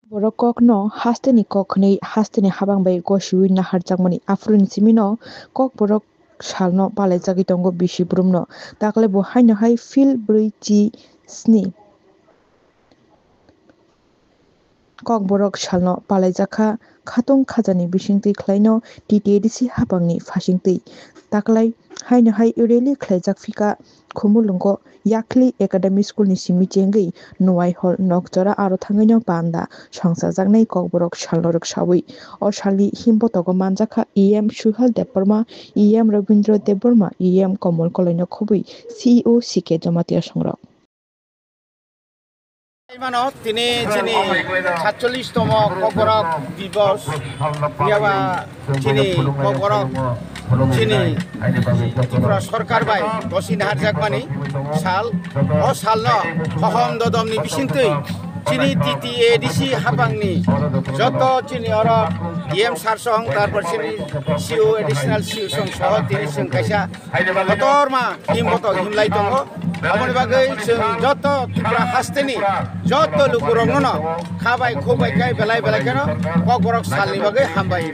Borok kok no hasteni kok nei hasteni habang bai go shui na harjakmani afrun simino kok borok salno palaijagui tongo bisi brumno takle bo haino hai fil brui chi sni kok borok salno palaijakha khatong khajani bisingtui khlaino TTDC habangni phasingtui taklai haino hai rally khlaijak phika khumulungo yakli academy school ni simi chengui nuai hol nokjora aro thangui no panda songsajaknai kok borok salno rwksawi o salni himbotogo manjakha EM Suhal Deborma EM Rabindra Deborma EM Komol Kolai no khubui CEO CK Jamatia Songrok তিনি 47তম ককবরক দিবস ইয়াবা চিনি ককবরক চিনি ত্রিপুরা সরকার by বসিন হারজাকমানি সাল ও সাল হহম দদমনি বিসিন্তই চিনি TTADC হাবাংনি যত চিনি অর EM সারসং তারপর চিনি সিও এডিশনাল সিও সং সহ তিনি সং কাইসা হতরমা হিমবত হিমলাই দङ আমনি বাগै जों যত ত্রিপুরা হাস্তেনি যত লুকুরং ন খাবাই খুবাই গাই বেলাই বেলাই কেন ককবরক সালনি বাগै হামবাই